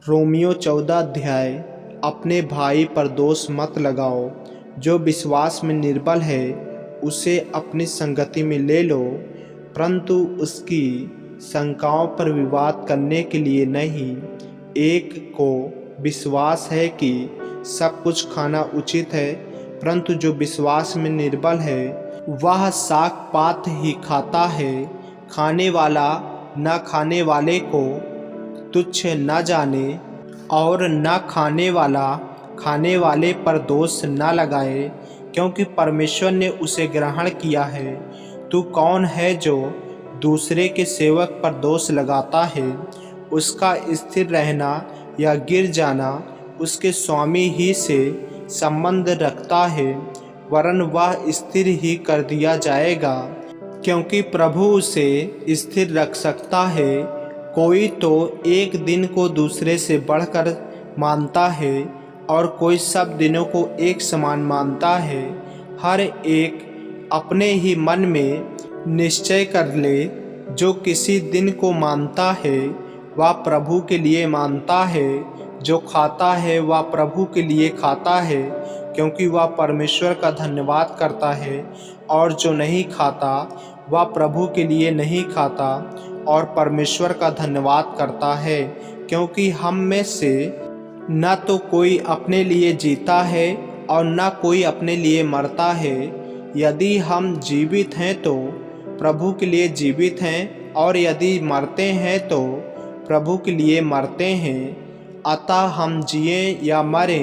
Romeo 14 अध्याय। अपने भाई पर दोष मत लगाओ। जो विश्वास में निर्बल है उसे अपनी संगति में ले लो, परंतु उसकी शंकाओं पर विवाद करने के लिए नहीं। एक को विश्वास है कि सब कुछ खाना उचित है, परंतु जो विश्वास में निर्बल है वह शाक पात ही खाता है। खाने वाला न खाने वाले को तुच्छ न जाने और न खाने वाला खाने वाले पर दोष न लगाए, क्योंकि परमेश्वर ने उसे ग्रहण किया है। तू कौन है जो दूसरे के सेवक पर दोष लगाता है? उसका स्थिर रहना या गिर जाना उसके स्वामी ही से संबंध रखता है, वरन वह स्थिर ही कर दिया जाएगा, क्योंकि प्रभु उसे स्थिर रख सकता है। कोई तो एक दिन को दूसरे से बढ़कर मानता है और कोई सब दिनों को एक समान मानता है। हर एक अपने ही मन में निश्चय कर ले, जो किसी दिन को मानता है वह प्रभु के लिए मानता है, जो खाता है वह प्रभु के लिए खाता है, क्योंकि वह परमेश्वर का धन्यवाद करता है। और जो नहीं खाता वह प्रभु के लिए नहीं खाता और परमेश्वर का धन्यवाद करता है, क्योंकि हम में से न तो कोई अपने लिए जीता है और न कोई अपने लिए मरता है। यदि हम जीवित हैं तो प्रभु के लिए जीवित हैं, और यदि मरते हैं तो प्रभु के लिए मरते हैं। अतः हम जिए या मरे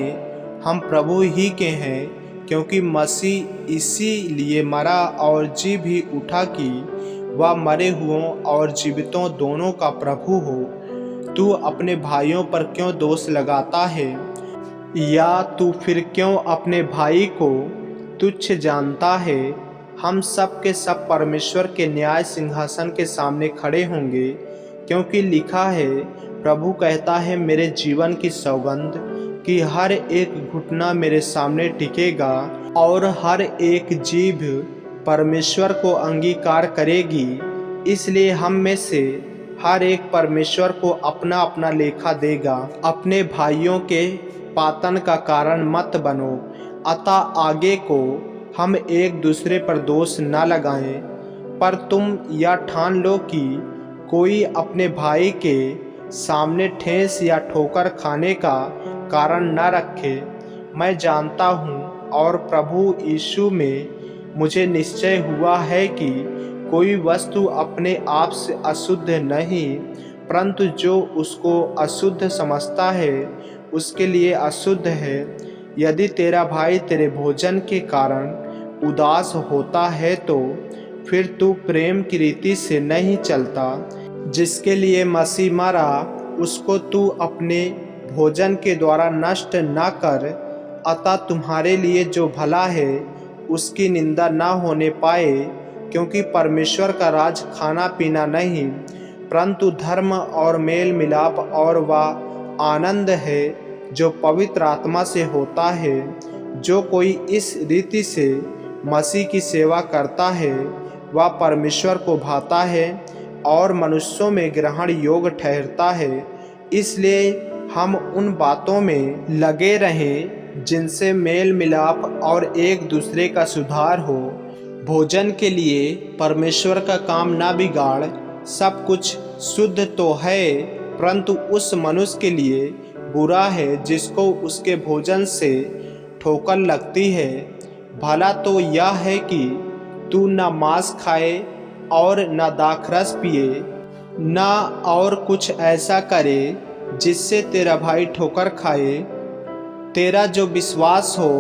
हम प्रभु ही के हैं, क्योंकि मसीह इसीलिए मरा और जी भी उठा कि वह मरे हुओं और जीवितों दोनों का प्रभु हो। तू अपने भाइयों पर क्यों दोष लगाता है? या तू फिर क्यों अपने भाई को तुच्छ जानता है? हम सब के सब परमेश्वर के न्याय सिंहासन के सामने खड़े होंगे, क्योंकि लिखा है, प्रभु कहता है, मेरे जीवन की सौगंध कि हर एक घुटना मेरे सामने टिकेगा और हर एक जीभ परमेश्वर को अंगीकार करेगी। इसलिए हम में से हर एक परमेश्वर को अपना अपना लेखा देगा। अपने भाइयों के पातन का कारण मत बनो। अतः आगे को हम एक दूसरे पर दोष न लगाएं, पर तुम यह ठान लो कि कोई अपने भाई के सामने ठेस या ठोकर खाने का कारण न रखे। मैं जानता हूँ और प्रभु यीशु में मुझे निश्चय हुआ है कि कोई वस्तु अपने आप से अशुद्ध नहीं, परंतु जो उसको अशुद्ध समझता है उसके लिए अशुद्ध है। यदि तेरा भाई तेरे भोजन के कारण उदास होता है तो फिर तू प्रेम की रीति से नहीं चलता। जिसके लिए मसीह मरा उसको तू अपने भोजन के द्वारा नष्ट न कर। अतः तुम्हारे लिए जो भला है उसकी निंदा न होने पाए, क्योंकि परमेश्वर का राज खाना पीना नहीं, परंतु धर्म और मेल मिलाप और वह आनंद है जो पवित्र आत्मा से होता है। जो कोई इस रीति से मसीह की सेवा करता है वह परमेश्वर को भाता है और मनुष्यों में ग्रहण योग्य ठहरता है। इसलिए हम उन बातों में लगे रहें जिनसे मेल मिलाप और एक दूसरे का सुधार हो। भोजन के लिए परमेश्वर का काम ना बिगाड़। सब कुछ शुद्ध तो है, परंतु उस मनुष्य के लिए बुरा है जिसको उसके भोजन से ठोकर लगती है। भला तो यह है कि तू न मांस खाए और न दाखरस पिए, न और कुछ ऐसा करे जिससे तेरा भाई ठोकर खाए। तेरा जो विश्वास हो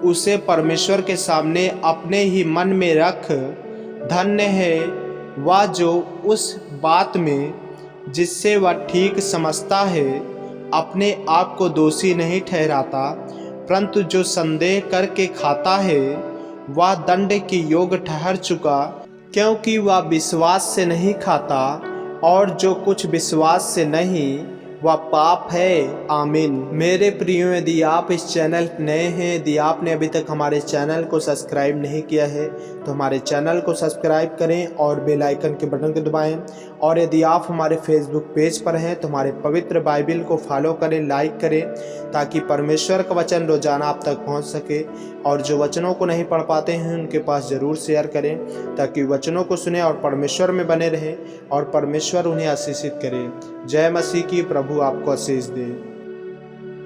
उसे परमेश्वर के सामने अपने ही मन में रख। धन्य है वह जो उस बात में जिससे वह ठीक समझता है अपने आप को दोषी नहीं ठहराता, परंतु जो संदेह करके खाता है वह दंड के योग्य ठहर चुका, क्योंकि वह विश्वास से नहीं खाता। और जो कुछ विश्वास से नहीं वह पाप है। आमीन। मेरे प्रियो, यदि आप इस चैनल नए हैं, यदि आपने अभी तक हमारे चैनल को सब्सक्राइब नहीं किया है तो हमारे चैनल को सब्सक्राइब करें और बेल आइकन के बटन को दबाएं। और यदि आप हमारे फेसबुक पेज पर हैं तो हमारे पवित्र बाइबल को फॉलो करें, लाइक करें, ताकि परमेश्वर का वचन रोजाना आप तक पहुंच सके। और जो वचनों को नहीं पढ़ पाते हैं उनके पास ज़रूर शेयर करें, ताकि वचनों को सुने और परमेश्वर में बने रहें और परमेश्वर उन्हें आशीषित करे। जय मसीह की। प्रभु आपको आशीष दे।